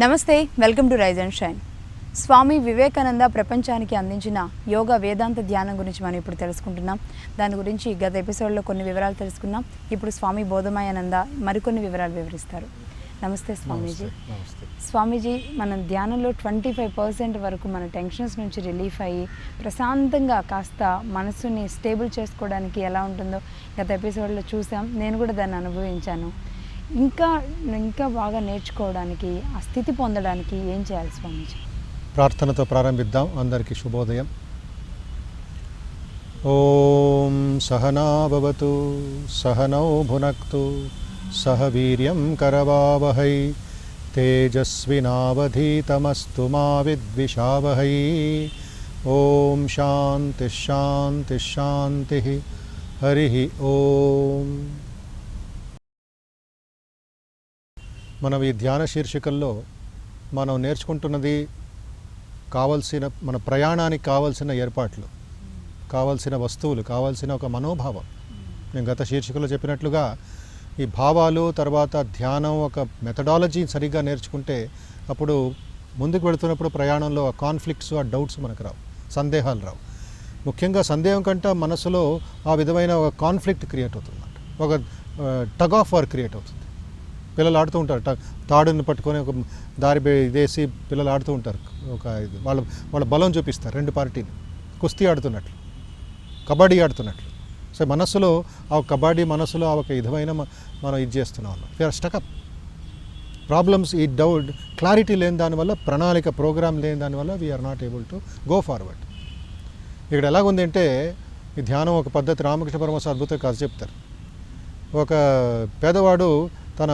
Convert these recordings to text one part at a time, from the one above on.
నమస్తే, welcome to rise and shine. Swami Vivekananda ప్రపంచానికి అందించిన యోగా వేదాంత ధ్యానం గురించి మనం ఇప్పుడు తెలుసుకుంటున్నాం. దాని గురించి గత ఎపిసోడ్లో కొన్ని వివరాలు తెలుసుకున్నాం. ఇప్పుడు స్వామి బోధమయానంద మరికొన్ని వివరాలు వివరిస్తారు. నమస్తే స్వామీజీ. స్వామీజీ, మన ధ్యానంలో 25% వరకు మన టెన్షన్స్ నుంచి రిలీఫ్ అయ్యి ప్రశాంతంగా కాస్త మనసుని స్టేబుల్ చేసుకోవడానికి ఎలా ఉంటుందో గత ఎపిసోడ్లో చూసాం. నేను కూడా దాన్ని అనుభవించాను. ఇంకా బాగా నేర్చుకోవడానికి, ఆ స్థితి పొందడానికి ఏం చేయాలి స్వామీజీ? ప్రార్థనతో ప్రారంభిద్దాం. అందరికీ శుభోదయం. ఓం సహనా భవతు సహనౌ భునక్తు సహ వీర్యం కరవావహై తేజస్వినావధీతమస్తు మా విద్విషావహై. ఓం శాంతి శాంతి శాంతి. హరి ఓం. మనం ఈ ధ్యాన శీర్షికల్లో మనం నేర్చుకుంటున్నది మన ప్రయాణానికి కావాల్సిన ఏర్పాట్లు, కావాల్సిన వస్తువులు, కావాల్సిన ఒక మనోభావం. నేను గత శీర్షికలో చెప్పినట్లుగా ఈ భావాలు, తర్వాత ధ్యానం ఒక మెథడాలజీ సరిగ్గా నేర్చుకుంటే అప్పుడు ముందుకు వెళుతున్నప్పుడు ప్రయాణంలో ఆ కాన్ఫ్లిక్ట్స్, ఆ డౌట్స్ మనకు రావు, సందేహాలు రావు. ముఖ్యంగా సందేహం కంటే మనసులో ఆ విధమైన ఒక కాన్ఫ్లిక్ట్ క్రియేట్ అవుతుంది, ఒక టగ్ ఆఫ్ వార్ క్రియేట్ అవుతుంది. పిల్లలు ఆడుతూ ఉంటారు, తాడుని పట్టుకొని ఒక దారి ఇదేసి పిల్లలు ఆడుతూ ఉంటారు. ఒక వాళ్ళ బలం చూపిస్తారు. రెండు పార్టీలు కుస్తీ ఆడుతున్నట్లు, కబడ్డీ ఆడుతున్నట్లు. సో మనస్సులో ఆ కబడ్డీ, మనసులో ఆ ఒక విధమైన మనం ఇది చేస్తున్నాం అన్నమాట. We are stuck up problems. ఈ డౌట్ క్లారిటీ లేని దానివల్ల, ప్రణాళిక ప్రోగ్రామ్ లేని దానివల్ల we are not able to go forward. ఇక్కడ ఎలాగుంది అంటే ఈ ధ్యానం ఒక పద్ధతి. రామకృష్ణ పరమహంస అద్భుత కథ చెప్తారు. ఒక పేదవాడు తన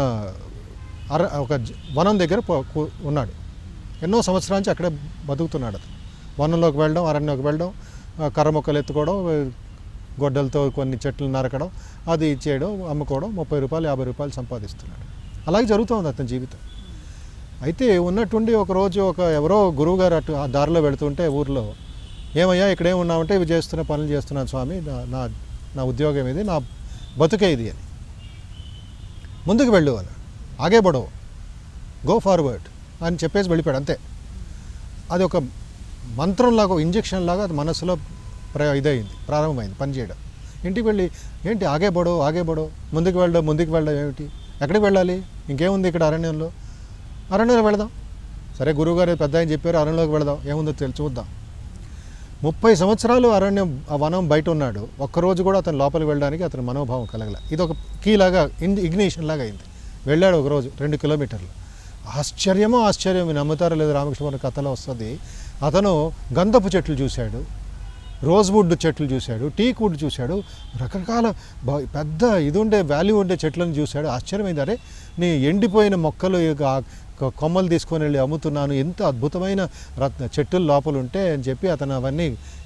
ఒక వనం దగ్గర ఉన్నాడు. ఎన్నో సంవత్సరాల నుంచి అక్కడే బతుకుతున్నాడు. అతను వనంలోకి వెళ్ళడం, అరణ్యంలోకి వెళ్ళడం, కర్ర మొక్కలు ఎత్తుకోవడం, గొడ్డలతో కొన్ని చెట్లు నరకడం, అది చేయడం, అమ్ముకోవడం, 30 రూపాయలు 50 రూపాయలు సంపాదిస్తున్నాడు. అలాగే జరుగుతుంది అతని జీవితం. అయితే ఉన్నట్టుండి ఒకరోజు ఎవరో గురువుగారు అటు ఆ దారిలో వెళుతుంటే ఊరిలో, ఏమయ్యా ఇక్కడేం ఉన్నామంటే, ఇవి పనులు చేస్తున్నాను స్వామి, నా ఉద్యోగం ఇది, నా బతుకే ఇది అని. ముందుకు వెళ్ళు అని, ఆగే బడో, గో ఫార్వర్డ్ అని చెప్పేసి వెళ్ళిపోయాడు. అంతే. అది ఒక మంత్రంలాగా, ఒక ఇంజెక్షన్ లాగా అది మనసులో ఇదైంది, ప్రారంభమైంది పనిచేయడం. ఇంటికి వెళ్ళి ఏంటి ఆగే బడో ముందుకు వెళ్ళడం ఏమిటి? ఎక్కడికి వెళ్ళాలి? ఇంకేముంది ఇక్కడ అరణ్యంలో వెళదాం. సరే, గురువుగారు పెద్ద ఆయన చెప్పారు, అరణ్యంలోకి వెళదాం, ఏముందో చూద్దాం. 30 సంవత్సరాలు అరణ్యం, ఆ వనం బయట ఉన్నాడు. ఒక్కరోజు కూడా అతను లోపలికి వెళ్ళడానికి అతని మనోభావం కలగల. ఇది ఒక కీలాగా, ఇగ్నిషన్ లాగా అయింది. వెళ్ళాడు ఒకరోజు 2 కిలోమీటర్లు. ఆశ్చర్యం, నమ్ముతారో లేదో, రామకృష్ణ కథలో వస్తుంది. అతను గంధపు చెట్లు చూశాడు, రోజ్వుడ్ చెట్లు చూశాడు, టీక్ వుడ్ చూశాడు, రకరకాల పెద్ద వాల్యూ ఉండే చెట్లను చూశాడు. ఆశ్చర్యమైంది. అరే, నీ ఎండిపోయిన మొక్కలు కొమ్మలు తీసుకొని వెళ్ళి అమ్ముతున్నాను, ఎంత అద్భుతమైన చెట్టుల లోపల ఉంటే అని చెప్పి అతను అవన్నీ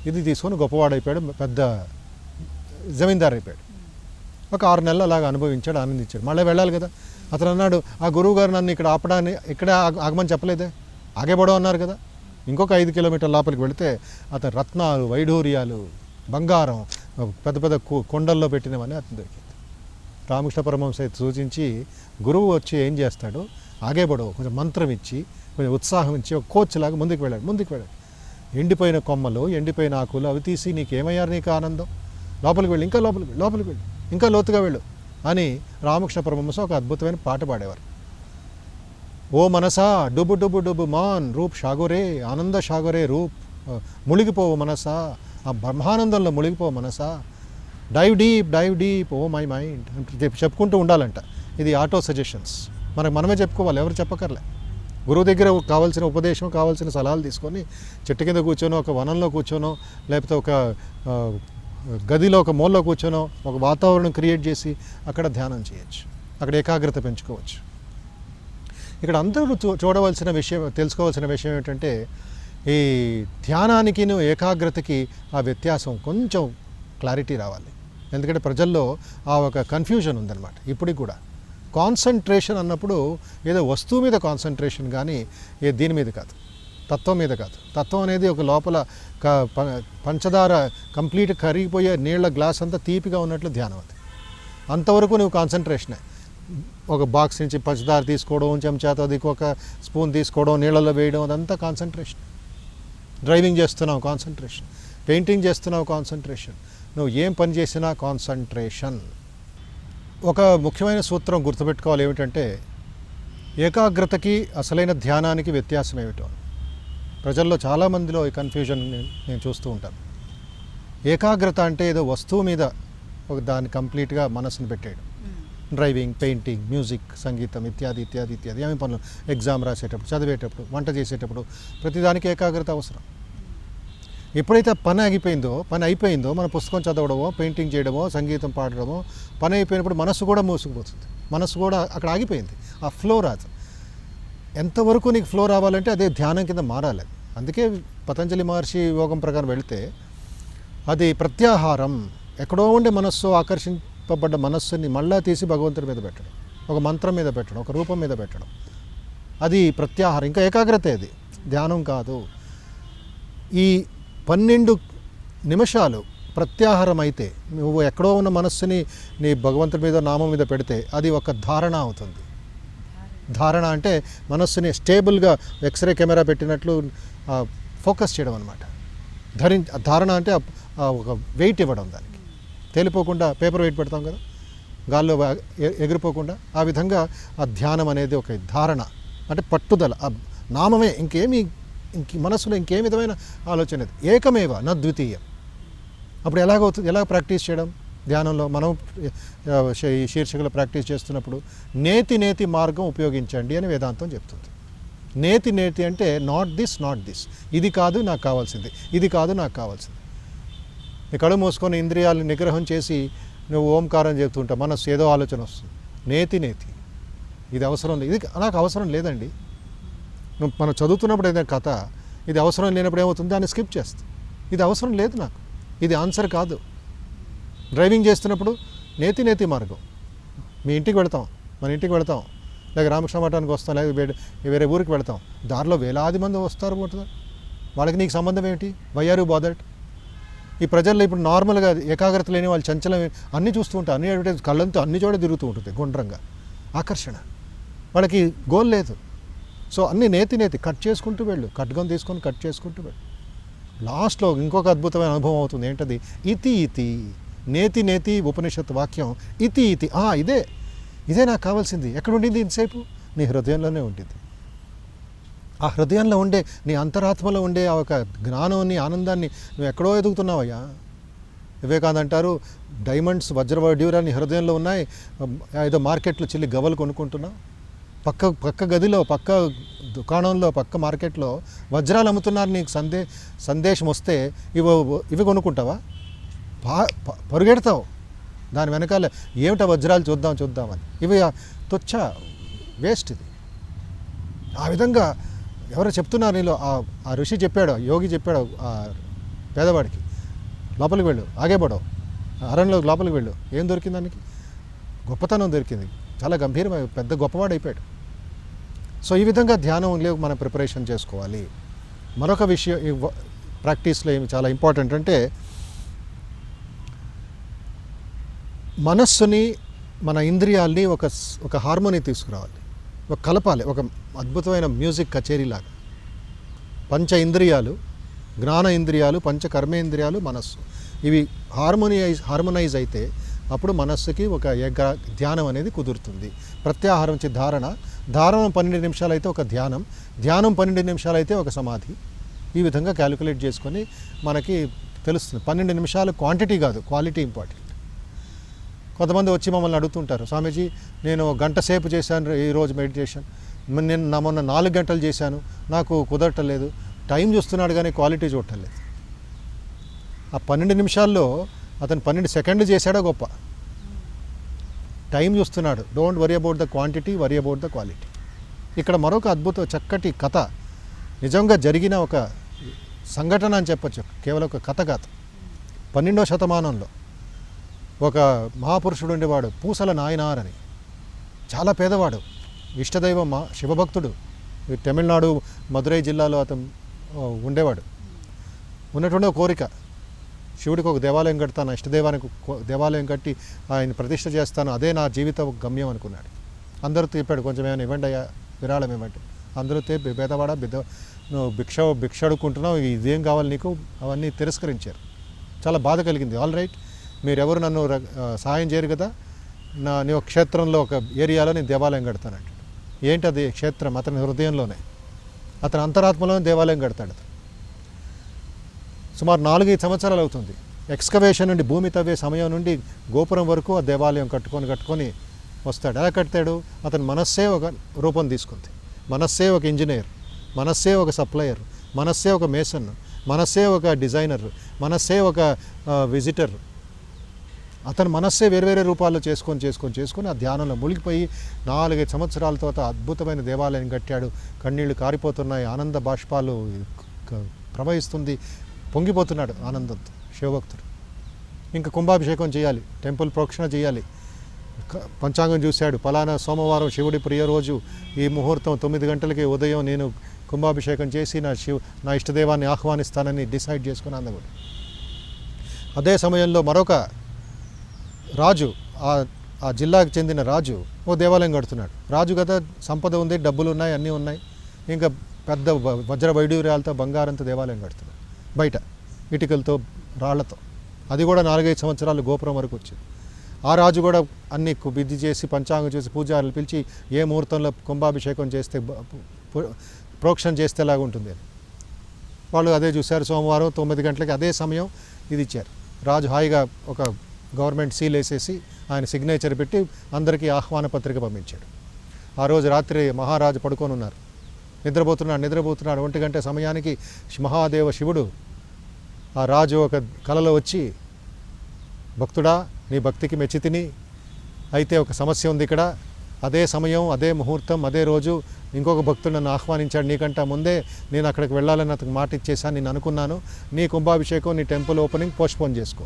ఇది తీసుకొని గొప్పవాడైపోయాడు, పెద్ద జమీందారు అయిపోయాడు. ఒక 6 నెలలు అలాగా అనుభవించాడు, ఆనందించాడు. మళ్ళీ వెళ్ళాలి కదా. అతను అన్నాడు, ఆ గురువుగారు నన్ను ఇక్కడ ఇక్కడే ఆగమని చెప్పలేదే, ఆగేబడో అన్నారు కదా. ఇంకొక 5 కిలోమీటర్ల లోపలికి వెళితే అతను రత్నాలు, వైఢూర్యాలు, బంగారం, పెద్ద పెద్ద కొండల్లో పెట్టినవన్నీ అతను దొరికింది. రామకృష్ణ పరమహంస సూచించి గురువు వచ్చి ఏం చేస్తాడు, ఆగేబడో కొంచెం మంత్రం ఇచ్చి, కొంచెం ఉత్సాహం ఇచ్చి, ఒక కోచ్ లాగా ముందుకు వెళ్ళాడు. ఎండిపోయిన కొమ్మలు, ఎండిపోయిన ఆకులు అవి తీసి, నీకేమయ్యారు, నీకు ఆనందం, లోపలికి వెళ్ళి, ఇంకా లోపలికి వెళ్ళి, ఇంకా లోతుగా వెళ్ళు అని రామకృష్ణ పరమహంస ఒక అద్భుతమైన పాట పాడేవారు. ఓ మనసా డుబు డుబు డుబు మాన్ రూప్ షాగోరే, ఆనంద షాగోరే రూప్, మునిగిపోవు మనసా, ఆ బ్రహ్మానందంలో మునిగిపోవు మనసా, dive deep O my mind చెప్పుకుంటూ ఉండాలంట. ఇది ఆటో సజెషన్స్. మనమే చెప్పుకోవాలి, ఎవరు చెప్పకర్లే. గురువు దగ్గర కావాల్సిన ఉపదేశం, కావాల్సిన సలహాలు తీసుకొని చెట్టు కింద కూర్చోనో, ఒక వనంలో కూర్చోనో, లేకపోతే ఒక గదిలో ఒక మూలలో కూర్చోనో, ఒక వాతావరణం క్రియేట్ చేసి అక్కడ ధ్యానం చేయొచ్చు, అక్కడ ఏకాగ్రత పెంచుకోవచ్చు. ఇక్కడ అందరూ తెలుసుకోవాల్సిన విషయం ఏంటంటే, ఈ ధ్యానానికి ఏకాగ్రతకి ఆ వ్యత్యాసం కొంచెం క్లారిటీ రావాలి. ఎందుకంటే ప్రజల్లో ఆ ఒక కన్ఫ్యూజన్ ఉందన్నమాట ఇప్పటికి కూడా. కాన్సన్ట్రేషన్ అన్నప్పుడు ఏదో వస్తువు మీద కాన్సన్ట్రేషన్, కానీ దీని మీద కాదు, తత్వం మీద కాదు. తత్వం అనేది ఒక లోపల పంచదార కంప్లీట్ కరిగిపోయే నీళ్ల గ్లాస్ అంతా తీపిగా ఉన్నట్లు ధ్యానం. అది అంతవరకు నువ్వు కాన్సన్ట్రేషనే. ఒక బాక్స్ నుంచి పంచదార తీసుకోవడం, చెంచాతో ఒక స్పూన్ తీసుకోవడం, నీళ్ళలో వేయడం, అదంతా కాన్సన్ట్రేషన్. డ్రైవింగ్ చేస్తున్నావు కాన్సన్ట్రేషన్, పెయింటింగ్ చేస్తున్నావు కాన్సన్ట్రేషన్, నువ్వు ఏం పని చేసినా కాన్సన్ట్రేషన్. ఒక ముఖ్యమైన సూత్రం గుర్తుపెట్టుకోవాలి, ఏమిటంటే ఏకాగ్రతకి అసలైన ధ్యానానికి వ్యత్యాసం ఏమిటో. ప్రజల్లో చాలామందిలో ఈ కన్ఫ్యూజన్ నేను చూస్తూ ఉంటాను. ఏకాగ్రత అంటే ఏదో వస్తువు మీద దాన్ని కంప్లీట్గా మనసుని పెట్టేయడం. డ్రైవింగ్, పెయింటింగ్, మ్యూజిక్, సంగీతం ఇత్యాది ఇత్యాది ఇత్యాది ఏమి పనులు, ఎగ్జామ్ రాసేటప్పుడు, చదివేటప్పుడు, వంట చేసేటప్పుడు ప్రతిదానికి ఏకాగ్రత అవసరం. ఎప్పుడైతే పని అయిపోయిందో మన పుస్తకం చదవడమో, పెయింటింగ్ చేయడమో, సంగీతం పాడడమో పని అయిపోయినప్పుడు మనసు కూడా మూసుకుపోతుంది. మనసు కూడా అక్కడ ఆగిపోయింది, ఆ ఫ్లో రాదు. ఎంతవరకు నీకు ఫ్లో రావాలంటే అదే ధ్యానం కింద మారాలి. అందుకే పతంజలి మహర్షి యోగం ప్రకారం వెళితే అది ప్రత్యాహారం. ఎక్కడో ఉండే మనస్సు, ఆకర్షింపబడ్డ మనస్సుని మళ్ళా తీసి భగవంతుడి మీద పెట్టడం, ఒక మంత్రం మీద పెట్టడం, ఒక రూపం మీద పెట్టడం, అది ప్రత్యాహారం. ఇంకా ఏకాగ్రత, అది ధ్యానం కాదు. ఈ 12 నిమిషాలు ప్రత్యాహారం అయితే, నువ్వు ఎక్కడో ఉన్న మనస్సుని నీ భగవంతుడి మీద, నామం మీద పెడితే అది ఒక ధారణ అవుతుంది. ధారణ అంటే మనస్సుని స్టేబుల్గా ఎక్స్రే కెమెరా పెట్టినట్లు ఫోకస్ చేయడం అనమాట. ధారణ అంటే ఒక వెయిట్ ఇవ్వడం, దానికి తేలిపోకుండా పేపర్ వెయిట్ పెడతాం కదా, గాల్లో ఎగిరిపోకుండా, ఆ విధంగా ఆ ధ్యానం అనేది ఒక ధారణ, అంటే పట్టుదల. ఆ నామమే, మనసులో ఇంకేం విధమైన ఆలోచన లేదు. ఏకమేవ నా ద్వితీయం. అప్పుడు ఎలాగవుతుంది, ఎలా ప్రాక్టీస్ చేయడం ధ్యానంలో? మనం ఈ శీర్షికలో ప్రాక్టీస్ చేస్తున్నప్పుడు నేతి మార్గం ఉపయోగించండి అని వేదాంతం చెప్తుంది. నేతి అంటే నాట్ దిస్, ఇది కాదు నాకు కావాల్సింది, ఇది కాదు నాకు కావాల్సింది. నీ కళ్ళు మూసుకొని ఇంద్రియాలను నిగ్రహం చేసి నువ్వు ఓంకారం చెప్తుంటావు, మనసు ఏదో ఆలోచన వస్తుంది. నేతి ఇది అవసరం లేదు, ఇది నాకు అవసరం లేదండి. మనం చదువుతున్నప్పుడు ఏదైనా కథ, ఇది అవసరం లేనప్పుడు ఏమవుతుంది, దాన్ని స్కిప్ చేస్తాం. ఇది అవసరం లేదు నాకు, ఇది ఆన్సర్ కాదు. డ్రైవింగ్ చేస్తున్నప్పుడు నేతి మార్గం. మీ ఇంటికి వెళతాం, మన ఇంటికి వెళతాం, లేక రామకృష్ణ మఠానికి వస్తాం, లేక వేరే ఊరికి వెళతాం. దారిలో వేలాది మంది వస్తారు పోతున్నారు, వాళ్ళకి నీకు సంబంధం ఏమిటి? Why are you bothered? ఈ ప్రజల్లో ఇప్పుడు నార్మల్గా ఏకాగ్రత లేని వాళ్ళు చంచలం అన్నీ చూస్తూ ఉంటారు, అన్ని అడ్వర్టైజ్ కళ్ళంతో అన్ని చోట తిరుగుతూ ఉంటుంది, గుండ్రంగా ఆకర్షణ. వాళ్ళకి గోల్ లేదు. సో అన్ని నేతి కట్ చేసుకుంటూ వెళ్ళు, కట్గం తీసుకొని కట్ చేసుకుంటూ వెళ్ళు. లాస్ట్లో ఇంకొక అద్భుతమైన అనుభవం అవుతుంది. ఏంటది? ఇతి నేతి ఉపనిషత్తు వాక్యం. ఇతి ఇదే నాకు కావాల్సింది. ఎక్కడ ఉండింది ఇంతసేపు? నీ హృదయంలోనే ఉండింది. ఆ హృదయంలో ఉండే, నీ అంతరాత్మలో ఉండే ఆ ఒక జ్ఞానాన్ని, ఆనందాన్ని నువ్వు ఎక్కడో ఎదుగుతున్నావయ్యా. వివేకానంద అంటారు, డైమండ్స్, వజ్రవడ్యూరాన్ని హృదయంలో ఉన్నాయి, ఏదో మార్కెట్లో చిల్లి గవ్వలు కొనుక్కుంటున్నావు. పక్క గదిలో, పక్క దుకాణంలో, పక్క మార్కెట్లో వజ్రాలు అమ్ముతున్నారు. నీకు సందేశం వస్తే ఇవి కొనుక్కుంటావా? పరుగెడతావు దాని వెనకాల. ఏమిటా వజ్రాలు చూద్దామని. ఇవి తొచ్చ, వేస్ట్. ఇది ఆ విధంగా ఎవరో చెప్తున్నారు నీలో. ఆ ఋషి చెప్పాడు, యోగి చెప్పాడు ఆ పేదవాడికి, లోపలికి వెళ్ళు, ఆగేపడవు, అరణ్యంలో లోపలికి వెళ్ళు. ఏం దొరికింది దానికి? గొప్పతనం దొరికింది. చాలా గంభీరమైన పెద్ద గొప్పవాడు అయిపోయాడు. సో ఈ విధంగా ధ్యానంలో మనం ప్రిపరేషన్ చేసుకోవాలి. మరొక విషయం ప్రాక్టీస్లో ఏమి చాలా ఇంపార్టెంట్ అంటే, మనస్సుని, మన ఇంద్రియాల్ని ఒక హార్మోనీ తీసుకురావాలి, ఒక కలపాలి, ఒక అద్భుతమైన మ్యూజిక్ కచేరీలాగా. పంచ ఇంద్రియాలు, జ్ఞాన ఇంద్రియాలు, పంచ కర్మేంద్రియాలు, మనస్సు, ఇవి హార్మోనైజ్ అయితే అప్పుడు మనస్సుకి ఒక ధ్యానం అనేది కుదురుతుంది. ప్రత్యాహారం నుంచి ధారణ 12 నిమిషాలు అయితే ఒక ధ్యానం 12 నిమిషాలు అయితే ఒక సమాధి. ఈ విధంగా క్యాలిక్యులేట్ చేసుకొని మనకి తెలుస్తుంది. 12 నిమిషాలు క్వాంటిటీ కాదు, క్వాలిటీ ఇంపార్టెంట్. కొంతమంది వచ్చి మమ్మల్ని అడుగుతుంటారు, స్వామీజీ నేను గంట సేపు చేశాను ఈరోజు మెడిటేషన్, నేను మొన్న 4 గంటలు చేశాను, నాకు కుదరటలేదు. టైం చూస్తున్నాడు కానీ క్వాలిటీ చూడటలేదు. ఆ 12 నిమిషాల్లో అతను 12 సెకండ్లు చేశాడో గొప్ప. టైం చూస్తున్నాడు. Don't worry about the quantity, worry about the quality. ఇక్కడ మరొక అద్భుత చక్కటి కథ, నిజంగా జరిగిన ఒక సంఘటన అని చెప్పచ్చు, కేవలం ఒక కథ కాదు. 12వ శతమానంలో ఒక మహాపురుషుడు ఉండేవాడు, పూసల నాయనార్ అని. చాలా పేదవాడు, ఇష్టదైవం శివభక్తుడు. తమిళనాడు మదురై జిల్లాలో అతను ఉండేవాడు. ఉన్నటువంటి కోరిక, శివుడికి ఒక దేవాలయం కడతాను, ఇష్టదైవానికి దేవాలయం కట్టి ఆయన ప్రతిష్ఠ చేస్తాను, అదే నా జీవిత గమ్యం అనుకున్నాడు. అందరూ చెప్పాడు, కొంచెం ఏమైనా ఇవ్వండి అయ్యా, విరాళం ఇవ్వండి. అందరూ పేదవాడా నువ్వు భిక్ష అడుక్కుంటున్నావు, ఇదేం కావాలి నీకు, అవన్నీ తిరస్కరించారు. చాలా బాధ కలిగింది. ఆల్ రైట్, మీరెవరు నన్ను సహాయం చేయరు కదా, నీ ఒక క్షేత్రంలో ఒక ఏరియాలో నేను దేవాలయం కడతానంట. ఏంటి అది క్షేత్రం? అతని హృదయంలోనే, అతని అంతరాత్మలోనే దేవాలయం కడతాడు. సుమారు 4-5 సంవత్సరాలు అవుతుంది. ఎక్స్కవేషన్ నుండి, భూమి తవ్వే సమయం నుండి గోపురం వరకు ఆ దేవాలయం కట్టుకొని వస్తాడు. ఎలా కడతాడు? అతని మనస్సే ఒక రూపం తీసుకుంది. మనస్సే ఒక ఇంజనీర్, మనస్సే ఒక సప్లయర్, మనస్సే ఒక మేసన్, మనస్సే ఒక డిజైనర్, మనస్సే ఒక విజిటర్. అతని మనస్సే వేరే రూపాల్లో చేసుకొని ఆ ధ్యానంలో మునిగిపోయి 4-5 సంవత్సరాల తర్వాత అద్భుతమైన దేవాలయం కట్టాడు. కన్నీళ్లు కారిపోతున్నాయి, ఆనంద బాష్పాలు ప్రవహిస్తుంది, పొంగిపోతున్నాడు ఆనందంతో శివభక్తుడు. ఇంకా కుంభాభిషేకం చేయాలి, టెంపుల్ ప్రోక్షణ చేయాలి. పంచాంగం చూశాడు, పలానా సోమవారం శివుడి ప్రియ రోజు, ఈ ముహూర్తం 9 గంటలకి ఉదయం నేను కుంభాభిషేకం చేసి నా ఇష్టదేవాన్ని ఆహ్వానిస్తానని డిసైడ్ చేసుకుని అందగుడు. అదే సమయంలో మరొక రాజు, ఆ జిల్లాకు చెందిన రాజు ఓ దేవాలయం కడుతున్నాడు. రాజు కదా, సంపద ఉంది, డబ్బులు ఉన్నాయి, అన్నీ ఉన్నాయి. ఇంకా పెద్ద వజ్ర వైడూర్యాలతో బంగారంతో దేవాలయం కడుతున్నాడు, బయట ఇటుకలతో రాళ్లతో. అది కూడా 4-5 సంవత్సరాలు గోపురం వరకు వచ్చింది. ఆ రాజు కూడా అన్ని విధి చేసి పంచాంగం చేసి పూజారులు పిలిచి ఏ ముహూర్తంలో కుంభాభిషేకం చేస్తే ప్రోక్షణ చేస్తే ఎలాగ ఉంటుంది అని వాళ్ళు అదే చూశారు. సోమవారం 9 గంటలకి అదే సమయం ఇది ఇచ్చారు. రాజు హాయిగా ఒక గవర్నమెంట్ సీల్ వేసేసి ఆయన సిగ్నేచర్ పెట్టి అందరికీ ఆహ్వాన పత్రిక పంపించాడు. ఆ రోజు రాత్రి మహారాజు పడుకొని ఉన్నారు, నిద్రపోతున్నాడు. 1 గంట సమయానికి మహాదేవ శివుడు ఆ రాజు ఒక కలలో వచ్చి, భక్తుడా, నీ భక్తికి మెచ్చి తిని, అయితే ఒక సమస్య ఉంది ఇక్కడ. అదే సమయం, అదే ముహూర్తం, అదే రోజు ఇంకొక భక్తుడు నన్ను ఆహ్వానించాడు, నీకంటే ముందే నేను అక్కడికి వెళ్ళాలని అతనికి మాట ఇచ్చేసాను, నేను అనుకున్నాను. నీ కుంభాభిషేకం, నీ టెంపుల్ ఓపెనింగ్ పోస్ట్పోన్ చేసుకో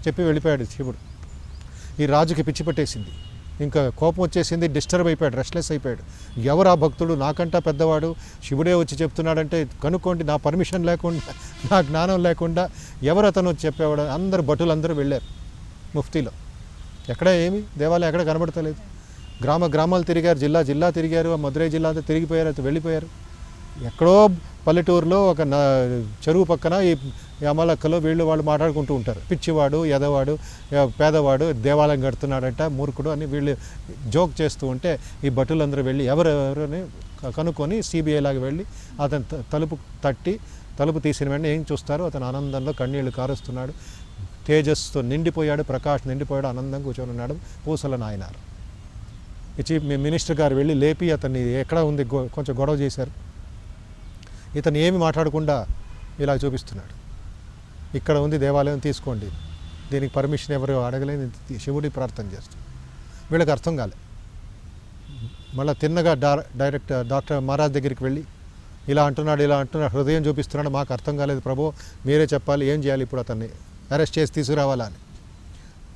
చెప్పి వెళ్ళిపోయాడు శివుడు. ఈ రాజుకి పిచ్చి పట్టేసింది, ఇంకా కోపం వచ్చేసింది, డిస్టర్బ్ అయిపోయాడు, రెస్ట్లెస్ అయిపోయాడు. ఎవరు ఆ భక్తుడు, నాకంటా పెద్దవాడు, శివుడే వచ్చి చెప్తున్నాడంటే కనుక్కోండి, నా పర్మిషన్ లేకుండా, నా జ్ఞానం లేకుండా ఎవరు అతను వచ్చి చెప్పేవాడు. అందరు భటులందరూ వెళ్ళారు ముఫ్తీలో. ఎక్కడ ఏమి దేవాలయం ఎక్కడ కనబడతలేదు. గ్రామాలు తిరిగారు, జిల్లా తిరిగారు, మదురై జిల్లా అంతా తిరిగిపోయారు, అయితే వెళ్ళిపోయారు. ఎక్కడో పల్లెటూరులో ఒక చెరువు పక్కన ఈ అమలక్కలో వాళ్ళు మాట్లాడుకుంటూ ఉంటారు. పిచ్చివాడు, ఎదవాడు, పేదవాడు దేవాలయం కడుతున్నాడంట, మూర్ఖుడు అని వీళ్ళు జోక్ చేస్తూ ఉంటే ఈ భటులందరూ వెళ్ళి ఎవరెవరని కనుక్కొని సిబిఐ లాగా వెళ్ళి అతను తలుపు తీసిన వెంటనే ఏం చూస్తారో అతను ఆనందంలో కన్నీళ్లు కారుస్తున్నాడు, తేజస్సుతో నిండిపోయాడు, ప్రకాష్ నిండిపోయాడు, ఆనందంగా కూర్చొని ఉన్నాడు పూసల నాయనారు. చీఫ్ మినిస్టర్ గారు వెళ్ళి లేపి అతన్ని ఎక్కడ ఉంది కొంచెం గొడవ చేశారు. ఇతను ఏమి మాట్లాడకుండా ఇలా చూపిస్తున్నాడు, ఇక్కడ ఉంది దేవాలయం, తీసుకోండి, దీనికి పర్మిషన్ ఎవరు అడగలేని శివుడి ప్రార్థన చేస్తాడు. వీళ్ళకి అర్థం కాలే. మళ్ళీ తిన్నగా డాక్టర్ మహారాజ్ దగ్గరికి వెళ్ళి ఇలా అంటున్నాడు, హృదయం చూపిస్తున్నాడు, మాకు అర్థం కాలేదు ప్రభు, మీరే చెప్పాలి, ఏం చేయాలి, ఇప్పుడు అతన్ని అరెస్ట్ చేసి తీసుకురావాలా అని.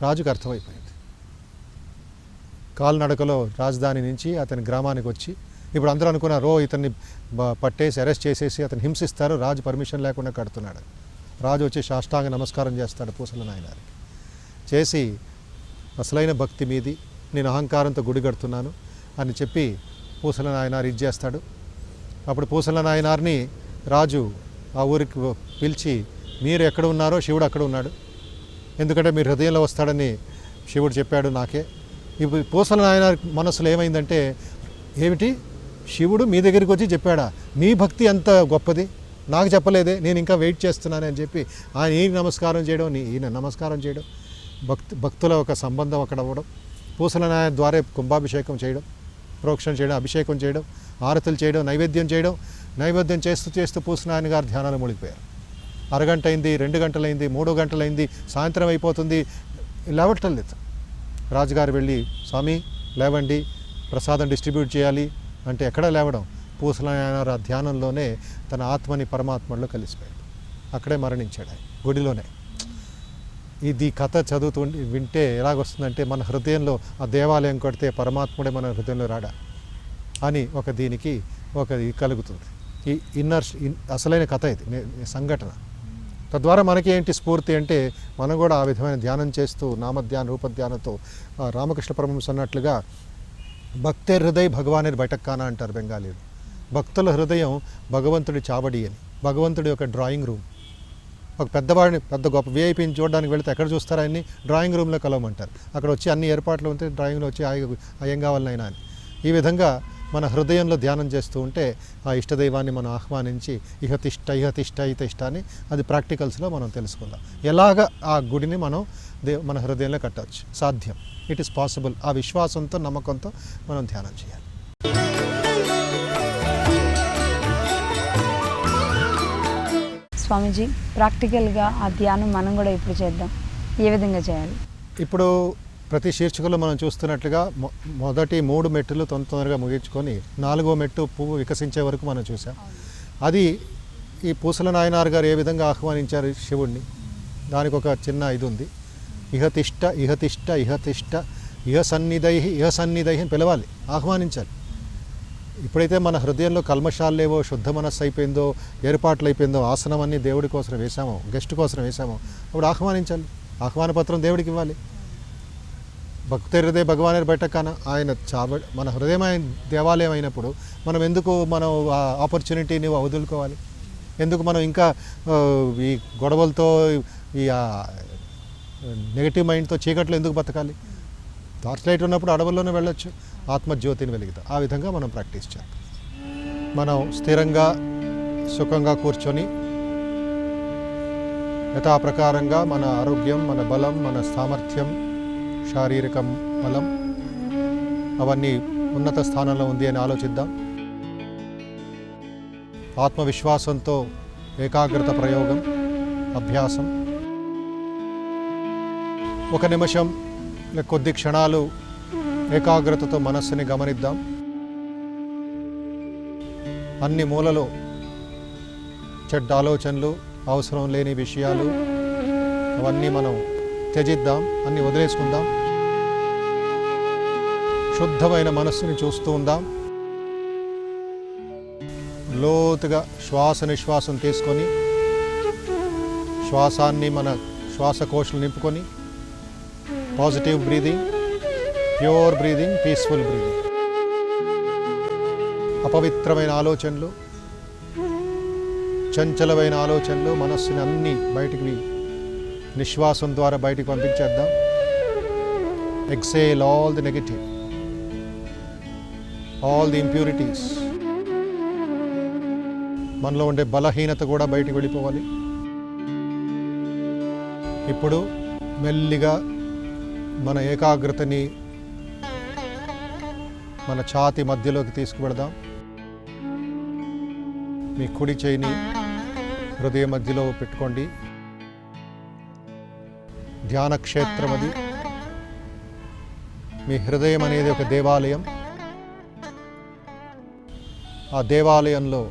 రాజుకు అర్థమైపోయింది. కాలినడకలో రాజధాని నుంచి అతని గ్రామానికి వచ్చి, ఇప్పుడు అందరూ అనుకున్నారు ఇతన్ని పట్టేసి అరెస్ట్ చేసేసి అతను హింసిస్తారు, రాజు పర్మిషన్ లేకుండా కడుతున్నాడు. రాజు వచ్చి సాష్టాంగ నమస్కారం చేస్తాడు పూసల నాయనారికి. చేసి అసలైన భక్తి మీది, నేను అహంకారంతో గుడి కడుతున్నాను అని చెప్పి పూసల నాయనారు ఇది చేస్తాడు. అప్పుడు పూసల నాయనార్ని రాజు ఆ ఊరికి పిలిచి, మీరు ఎక్కడ ఉన్నారో శివుడు అక్కడ ఉన్నాడు, ఎందుకంటే మీరు హృదయంలో వస్తాడని శివుడు చెప్పాడు నాకే. ఇప్పుడు పూసల నాయనార్ మనసులో ఏమైందంటే, ఏమిటి శివుడు మీ దగ్గరికి వచ్చి చెప్పాడా, మీ భక్తి అంత గొప్పది, నాకు చెప్పలేదే, నేను ఇంకా వెయిట్ చేస్తున్నాను అని చెప్పి ఆయన ఈయన నమస్కారం చేయడం, భక్తుల ఒక సంబంధం అక్కడ అవ్వడం, పూసల నాయన ద్వారా కుంభాభిషేకం చేయడం, ప్రోక్షణ చేయడం, అభిషేకం చేయడం, ఆరతులు చేయడం, నైవేద్యం చేస్తూ పూసల నాయన గారు ధ్యానాలు మునిగిపోయారు. అరగంట అయింది, 2 గంటలైంది, 3 గంటలైంది, సాయంత్రం అయిపోతుంది, లేవటం లేదు. రాజుగారు వెళ్ళి, స్వామి లేవండి, ప్రసాదం డిస్ట్రిబ్యూట్ చేయాలి అంటే ఎక్కడా లేవడం. పూసల నాయనార్ ఆ ధ్యానంలోనే తన ఆత్మని పరమాత్మలో కలిసిపోయాడు. అక్కడే మరణించాడు ఆయన, గుడిలోనే. ఇది కథ వింటే ఎలాగొస్తుందంటే, మన హృదయంలో ఆ దేవాలయం కడితే పరమాత్ముడే మన హృదయంలో రాడా అని దీనికి కలుగుతుంది. ఈ అసలైన కథ ఇది, సంఘటన. తద్వారా మనకి ఏంటి స్ఫూర్తి అంటే, మనం కూడా ఆ విధమైన ధ్యానం చేస్తూ నామధ్యాన రూపధ్యానంతో రామకృష్ణ పరమహంస అన్నట్లుగా భక్తే హృదయ భగవానేర్ బయటక్కానా అంటారు బెంగాలీలు. భక్తుల హృదయం భగవంతుడి చావడి అని, భగవంతుడి యొక్క డ్రాయింగ్ రూమ్. ఒక పెద్దవాడిని, పెద్ద గొప్ప విఐపీని చూడడానికి వెళితే ఎక్కడ చూస్తారు ఆయన్ని? డ్రాయింగ్ రూమ్లో కలవమంటారు. అక్కడ వచ్చి అన్ని ఏర్పాట్లు ఉంటే డ్రాయింగ్లో వచ్చి ఏం కావాలనైనా అని. ఈ విధంగా మన హృదయంలో ధ్యానం చేస్తూ ఉంటే ఆ ఇష్టదైవాన్ని మనం ఆహ్వానించి ఇహతిష్ట ఇహతిష్ట ఇహతిష్ట అని అది ప్రాక్టికల్స్లో మనం తెలుసుకుందాం. ఎలాగ ఆ గుడిని మనం మన హృదయంలో కట్టవచ్చు, సాధ్యం. It is possible. ఆ విశ్వాసంతో, నమ్మకంతో మనం ధ్యానం చేయాలి. స్వామీజీ, ప్రాక్టికల్గా ఆ ధ్యానం మనం కూడా ఇప్పుడు చేద్దాం. ఏ విధంగా చేయాలి? ఇప్పుడు ప్రతి శీర్షికలో మనం చూస్తున్నట్లుగా మొదటి 3 మెట్టులు తొందరగా ముగించుకొని 4వ మెట్టు పువ్వు వికసించే వరకు మనం చూసాం. అది ఈ పూసల నాయనార్ గారు ఏ విధంగా ఆహ్వానించారు శివుణ్ణి, దానికి ఒక చిన్న ఇది ఉంది. ఇహతిష్ట ఇహతిష్ట ఇహతిష్ట ఇహ సన్నిధై అని పిలవాలి, ఆహ్వానించాలి. ఇప్పుడైతే మన హృదయంలో కల్మషాలు లేవో, శుద్ధ మనస్సు అయిపోయిందో, ఏర్పాట్లు అయిపోయిందో, ఆసనం అన్నీ దేవుడి కోసం వేసామో, గెస్ట్ కోసం వేసామో, అప్పుడు ఆహ్వానించాలి. ఆహ్వాన పత్రం దేవుడికి ఇవ్వాలి. భక్తి హృదయ భగవానేర్ బయటకాన, ఆయన మన హృదయమైన దేవాలయం అయినప్పుడు మనం ఎందుకు ఆ ఆపర్చునిటీని వదులుకోవాలి? ఎందుకు మనం ఇంకా ఈ గొడవలతో, ఈ నెగిటివ్ మైండ్తో చీకట్లో ఎందుకు బతకాలి? టార్చ్ లైట్ ఉన్నప్పుడు అడవుల్లోనే వెళ్ళొచ్చు, ఆత్మజ్యోతిని వెలుగుతాం. ఆ విధంగా మనం ప్రాక్టీస్ చేద్దాం. మనం స్థిరంగా సుఖంగా కూర్చొని యథాప్రకారంగా మన ఆరోగ్యం, మన బలం, మన సామర్థ్యం, శారీరక బలం అవన్నీ ఉన్నత స్థానంలో ఉంది అని ఆలోచిద్దాం. ఆత్మవిశ్వాసంతో ఏకాగ్రత ప్రయోగం, అభ్యాసం. 1 నిమిషం కొద్ది క్షణాలు ఏకాగ్రతతో మనస్సుని గమనిద్దాం. అన్ని మూలలో చెడ్డ ఆలోచనలు, అవసరం లేని విషయాలు అవన్నీ మనం త్యజిద్దాం, అన్నీ వదిలేసుకుందాం. శుద్ధమైన మనస్సుని చూస్తూ ఉందాం. లోతుగా శ్వాస నిశ్వాసం తీసుకొని, శ్వాసాన్ని మన శ్వాసకోశలు నింపుకొని, positive breathing, pure breathing, peaceful breathing. అపవిత్రమైన ఆలోచనలు, చంచలమైన ఆలోచనలు, మనస్సుని అన్నీ బయటికి నిశ్వాసం ద్వారా బయటికి పంపించేద్దాం. Exhale all the negative, all the impurities. మనలో ఉండే బలహీనత కూడా బయటికి వెళ్ళిపోవాలి. ఇప్పుడు మెల్లిగా మన ఏకాగ్రతని మన ఛాతి మధ్యలోకి తీసుకువెడదాం. మీ కుడి చేయిని హృదయ మధ్యలో పెట్టుకోండి. ధ్యాన క్షేత్రం అది. మీ హృదయం అనేది ఒక దేవాలయం. ఆ దేవాలయంలో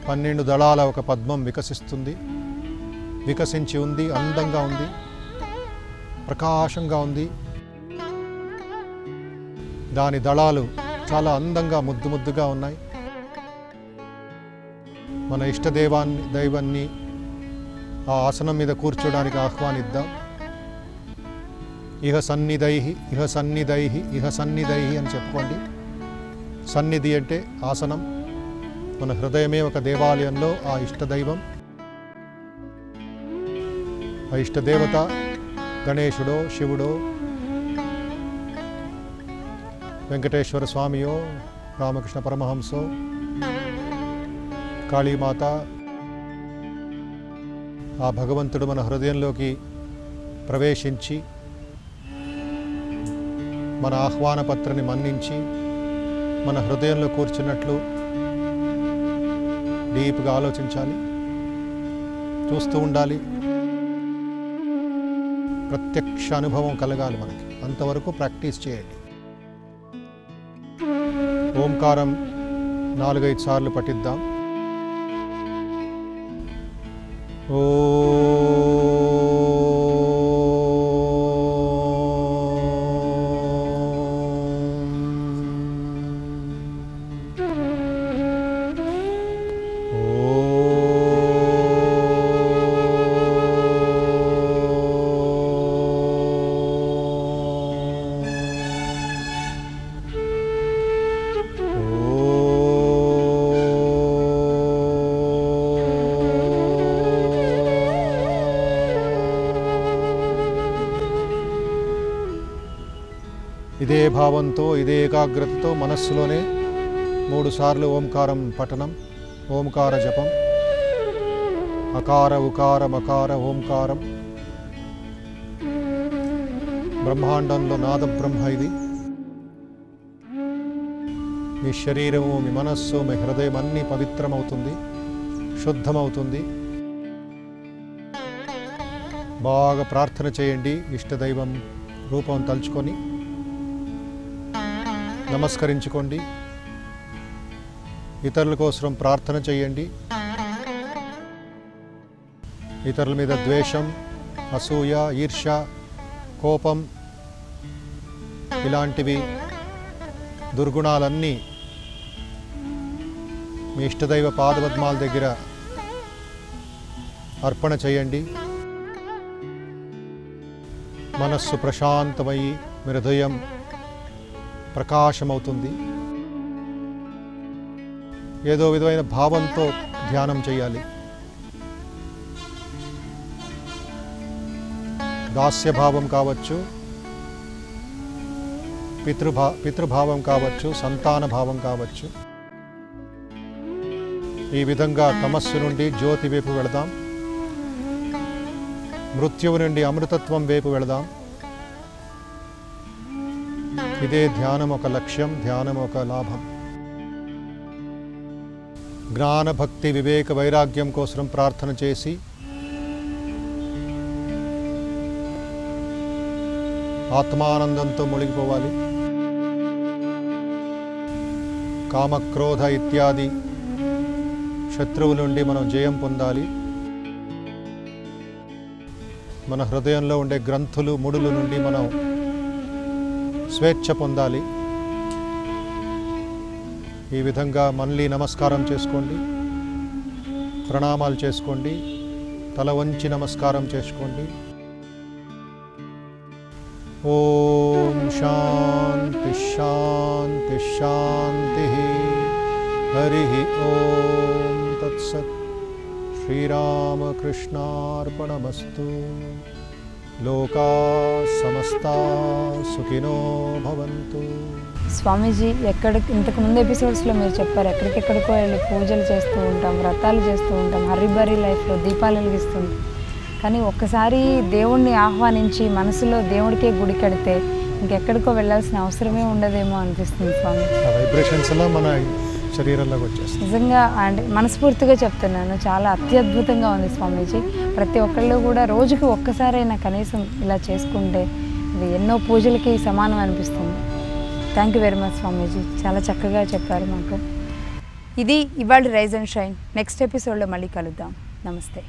12 దళాల ఒక పద్మం వికసిస్తుంది, వికసించి ఉంది, అందంగా ఉంది, ప్రకాశంగా ఉంది. దాని దళాలు చాలా అందంగా ముద్దు ముద్దుగా ఉన్నాయి. మన దైవాన్ని ఆ ఆసనం మీద కూర్చోడానికి ఆహ్వానిద్దాం. ఇహ సన్నిధై ఇహ సన్నిధై ఇహ సన్నిధై అని చెప్పుకోండి. సన్నిధి అంటే ఆసనం. మన హృదయమే ఒక దేవాలయంలో ఆ ఇష్టదైవం, ఆ ఇష్టదేవత గణేశుడో, శివుడో, వెంకటేశ్వర స్వామియో, రామకృష్ణ పరమహంసో, కాళీమాత. ఆ భగవంతుడు మన హృదయంలోకి ప్రవేశించి మన ఆహ్వాన పత్రాన్ని మన్నించి మన హృదయంలో కూర్చున్నట్లు డీప్గా ఆలోచించాలి, చూస్తూ ఉండాలి. ప్రత్యక్ష అనుభవం కలగాలి మనకి. అంతవరకు ప్రాక్టీస్ చేయండి. ఓంకారం 4-5 సార్లు పఠిద్దాం. ఓ ఇదే భావంతో ఇదే ఏకాగ్రతతో మనస్సులోనే 3 సార్లు ఓంకారం పఠనం, ఓంకార జపం, అకార ఉకార మకార ఓంకారం. బ్రహ్మాండంలో నాద బ్రహ్మ ఇది. మీ శరీరము, మీ మనస్సు, మీ హృదయం అన్నీ పవిత్రమవుతుంది, శుద్ధమవుతుంది. బాగా ప్రార్థన చేయండి. ఇష్టదైవం రూపం తలుచుకొని నమస్కరించుకోండి. ఇతరుల కోసం ప్రార్థన చేయండి. ఇతరుల మీద ద్వేషం, అసూయ, ఈర్ష్య, కోపం ఇలాంటివి దుర్గుణాలన్నీ మీ ఇష్టదైవ పాదపద్మాల దగ్గర అర్పణ చేయండి. మనస్సు ప్రశాంతమై మీ హృదయం ప్రకాశమవుతుంది. ఏదో విధమైన భావంతో ధ్యానం చేయాలి. దాస్యభావం కావచ్చు, పితృభావం కావచ్చు, సంతాన భావం కావచ్చు. ఈ విధంగా తమస్సు నుండి జ్యోతి వైపు వెళదాం, మృత్యువు నుండి అమృతత్వం వైపు వెళదాం. ఇదే ధ్యానం ఒక లక్ష్యం, ధ్యానం ఒక లాభం. జ్ఞాన, భక్తి, వివేక, వైరాగ్యం కోసం ప్రార్థన చేసి ఆత్మానందంతో మునిగిపోవాలి. కామక్రోధ ఇత్యాది శత్రువుల నుండి మనం జయం పొందాలి. మన హృదయంలో ఉండే గ్రంథులు, ముడుల నుండి మనం స్వేచ్ఛ పొందాలి. ఈ విధంగా మళ్ళీ నమస్కారం చేసుకోండి, ప్రణామాలు చేసుకోండి, తల వంచి నమస్కారం చేసుకోండి. ఓం శాంతి శాంతి శాంతి. హరి ఓం తత్సత్. శ్రీరామకృష్ణార్పణమస్తు. లోకా సమస్తా సుఖినో భవంతు. స్వామీజీ ఇంతకుముందు ఎపిసోడ్స్లో మీరు చెప్పారు, ఎక్కడికెక్కడికో వెళ్ళి పూజలు చేస్తూ ఉంటాం, వ్రతాలు చేస్తూ ఉంటాం, హరిబరి లైఫ్లో దీపాలు వెలిగిస్తుంటాం. కానీ ఒక్కసారి దేవుణ్ణి ఆహ్వానించి మనసులో దేవుడికే గుడి కడితే ఇంకెక్కడికో వెళ్ళాల్సిన అవసరమే ఉండదేమో అనిపిస్తుంది స్వామి. వైబ్రేషన్స్ అలా మన శరీరంలోకి వచ్చేస్తుంది. నిజంగా అంటే మనస్ఫూర్తిగా చెప్తున్నాను, చాలా అత్యద్భుతంగా ఉంది స్వామీజీ. ప్రతి ఒక్కళ్ళు కూడా రోజుకి ఒక్కసారైనా కనీసం ఇలా చేసుకుంటే ఇది ఎన్నో పూజలకి సమానం అనిపిస్తుంది. థ్యాంక్ యూ వెరీ మచ్ స్వామీజీ, చాలా చక్కగా చెప్పారు మాకు. ఇది ఇవాళ రైజ్ అండ్ షైన్. నెక్స్ట్ ఎపిసోడ్లో మళ్ళీ కలుద్దాం. నమస్తే.